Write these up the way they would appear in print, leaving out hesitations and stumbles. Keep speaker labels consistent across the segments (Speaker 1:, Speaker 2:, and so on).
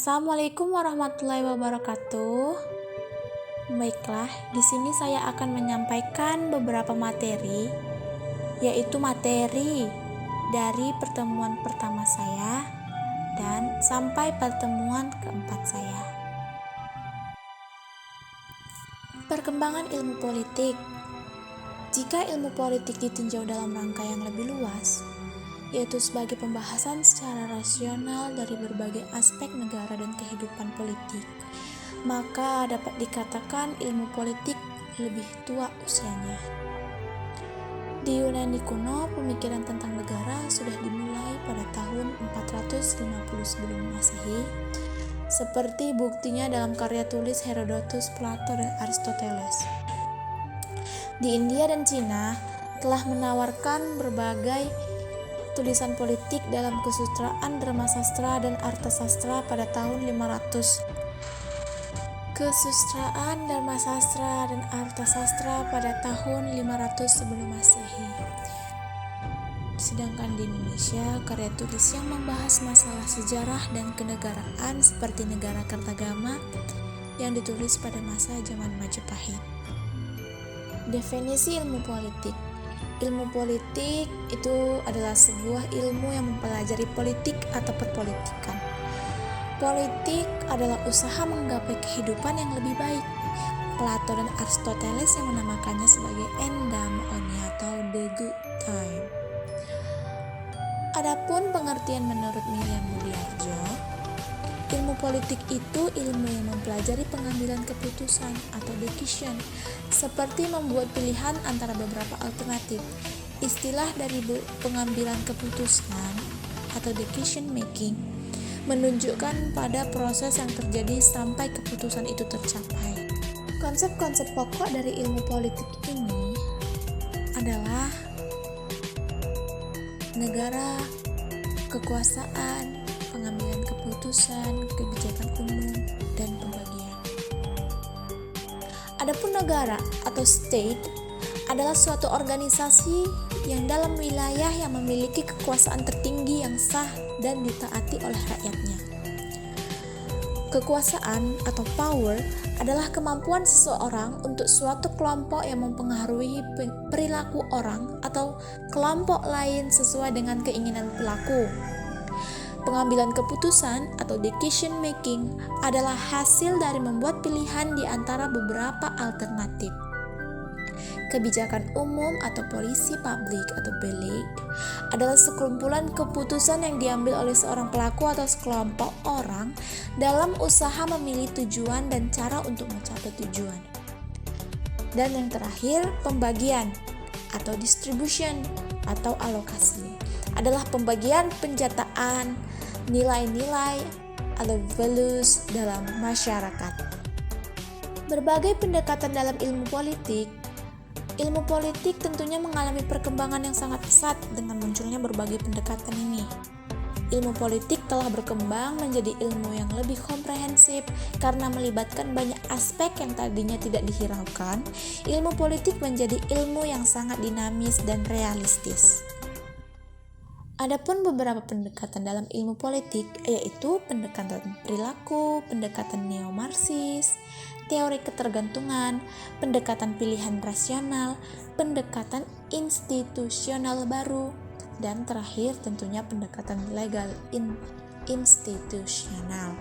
Speaker 1: Assalamualaikum warahmatullahi wabarakatuh. Baiklah, di sini saya akan menyampaikan beberapa materi, yaitu materi dari pertemuan pertama saya dan sampai pertemuan keempat saya. Perkembangan ilmu politik. Jika ilmu politik ditinjau dalam rangka yang lebih luas, yaitu sebagai pembahasan secara rasional dari berbagai aspek negara dan kehidupan politik, maka dapat dikatakan ilmu politik lebih tua usianya. Di Yunani kuno, pemikiran tentang negara sudah dimulai pada tahun 450 sebelum Masehi, seperti buktinya dalam karya tulis Herodotus, Plato, dan Aristoteles. Di India dan Cina telah menawarkan berbagai tulisan politik dalam kesusastraan, Dharmasastra, dan Arthasastra pada tahun 500. Kesusastraan, Dharmasastra, dan Arthasastra pada tahun 500 sebelum Masehi. Sedangkan di Indonesia, karya tulis yang membahas masalah sejarah dan kenegaraan seperti Negara Kertagama yang ditulis pada masa zaman Majapahit. Definisi ilmu politik. Ilmu politik itu adalah sebuah ilmu yang mempelajari politik atau perpolitikan. Politik adalah usaha menggapai kehidupan yang lebih baik. Plato dan Aristoteles yang menamakannya sebagai endaimonia atau the good time. Adapun pengertian menurut Miriam Budiarjo, ilmu politik itu ilmu yang mempelajari pengambilan keputusan atau decision, seperti membuat pilihan antara beberapa alternatif. Istilah dari pengambilan keputusan atau decision making menunjukkan pada proses yang terjadi sampai keputusan itu tercapai. Konsep-konsep pokok dari ilmu politik ini adalah negara, kekuasaan, pengambilan keputusan, kebijakan umum, dan pembagian. Adapun negara atau state adalah suatu organisasi yang dalam wilayah yang memiliki kekuasaan tertinggi yang sah dan ditaati oleh rakyatnya. Kekuasaan atau power adalah kemampuan seseorang untuk suatu kelompok yang mempengaruhi perilaku orang atau kelompok lain sesuai dengan keinginan pelaku. Pengambilan keputusan atau decision making adalah hasil dari membuat pilihan di antara beberapa alternatif. Kebijakan umum atau polisi publik atau belik adalah sekumpulan keputusan yang diambil oleh seorang pelaku atau sekelompok orang dalam usaha memilih tujuan dan cara untuk mencapai tujuan. Dan yang terakhir, pembagian atau distribution atau alokasi adalah pembagian penjataan nilai-nilai atau values dalam masyarakat. Berbagai pendekatan dalam ilmu politik tentunya mengalami perkembangan yang sangat pesat dengan munculnya berbagai pendekatan ini. Ilmu politik telah berkembang menjadi ilmu yang lebih komprehensif karena melibatkan banyak aspek yang tadinya tidak dihiraukan. Ilmu politik menjadi ilmu yang sangat dinamis dan realistis. Adapun beberapa pendekatan dalam ilmu politik, yaitu pendekatan perilaku, pendekatan neo-marxis, teori ketergantungan, pendekatan pilihan rasional, pendekatan institusional baru, dan terakhir tentunya pendekatan legal institusional.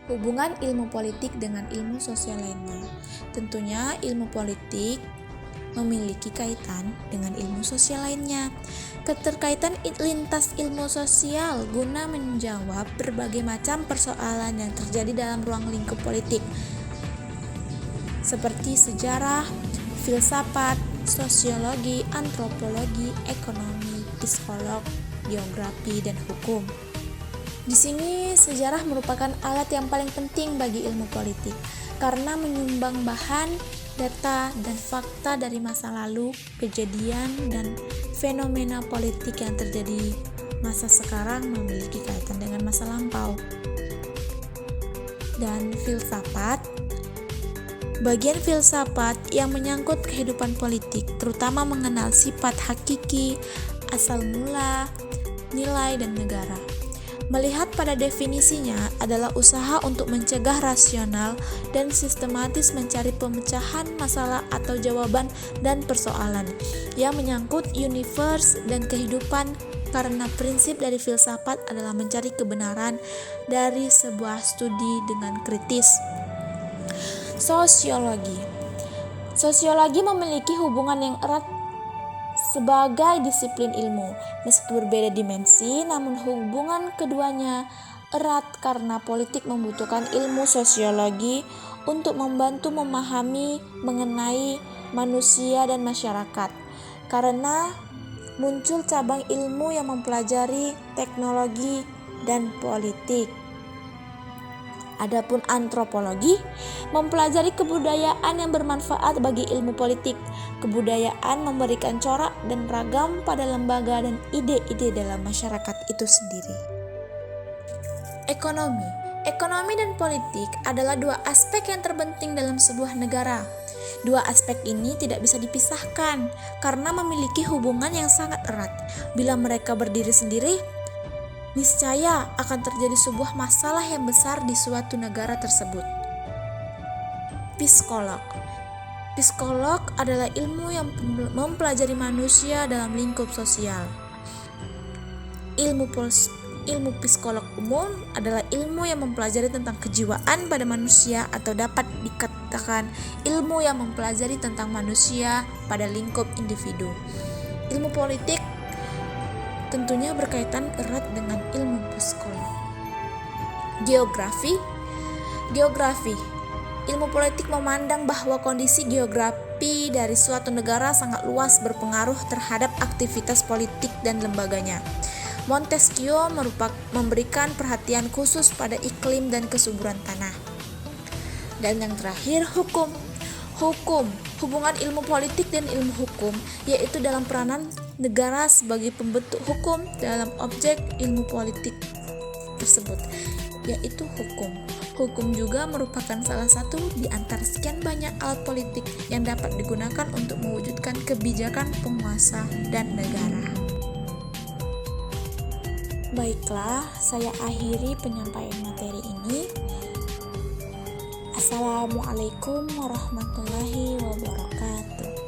Speaker 1: Hubungan ilmu politik dengan ilmu sosial lainnya. Tentunya ilmu politik memiliki kaitan dengan ilmu sosial lainnya. Keterkaitan lintas ilmu sosial guna menjawab berbagai macam persoalan yang terjadi dalam ruang lingkup politik, seperti sejarah, filsafat, sosiologi, antropologi, ekonomi, psikolog, geografi, dan hukum. Di sini sejarah merupakan alat yang paling penting bagi ilmu politik karena menyumbang bahan, data, dan fakta dari masa lalu, kejadian, dan fenomena politik yang terjadi masa sekarang memiliki kaitan dengan masa lampau. Dan filsafat, bagian filsafat yang menyangkut kehidupan politik, terutama mengenal sifat hakiki, asal mula, nilai, dan negara. Melihat pada definisinya adalah usaha untuk mencegah rasional dan sistematis mencari pemecahan masalah atau jawaban dan persoalan yang menyangkut universe dan kehidupan, karena prinsip dari filsafat adalah mencari kebenaran dari sebuah studi dengan kritis. Sosiologi memiliki hubungan yang erat sebagai disiplin ilmu. Meski berbeda dimensi, namun hubungan keduanya erat karena politik membutuhkan ilmu sosiologi untuk membantu memahami mengenai manusia dan masyarakat. Karena muncul cabang ilmu yang mempelajari teknologi dan politik. Adapun antropologi mempelajari kebudayaan yang bermanfaat bagi ilmu politik. Kebudayaan memberikan corak dan ragam pada lembaga dan ide-ide dalam masyarakat itu sendiri. Ekonomi dan politik adalah dua aspek yang terpenting dalam sebuah negara. Dua aspek ini tidak bisa dipisahkan karena memiliki hubungan yang sangat erat. Bila mereka berdiri sendiri, niscaya akan terjadi sebuah masalah yang besar di suatu negara tersebut. Psikolog adalah ilmu yang mempelajari manusia dalam lingkup sosial. Ilmu psikolog umum adalah ilmu yang mempelajari tentang kejiwaan pada manusia, atau dapat dikatakan ilmu yang mempelajari tentang manusia pada lingkup individu. Ilmu politik tentunya berkaitan erat dengan ilmu psikolog. Geografi. Ilmu politik memandang bahwa kondisi geografi dari suatu negara sangat luas berpengaruh terhadap aktivitas politik dan lembaganya. Montesquieu memberikan perhatian khusus pada iklim dan kesuburan tanah. Dan yang terakhir, hukum. Hubungan ilmu politik dan ilmu hukum, yaitu dalam peranan negara sebagai pembentuk hukum dalam objek ilmu politik tersebut, yaitu hukum. Hukum juga merupakan salah satu di antara sekian banyak alat politik yang dapat digunakan untuk mewujudkan kebijakan penguasa dan negara. Baiklah, saya akhiri penyampaian materi ini. Assalamualaikum warahmatullahi wabarakatuh.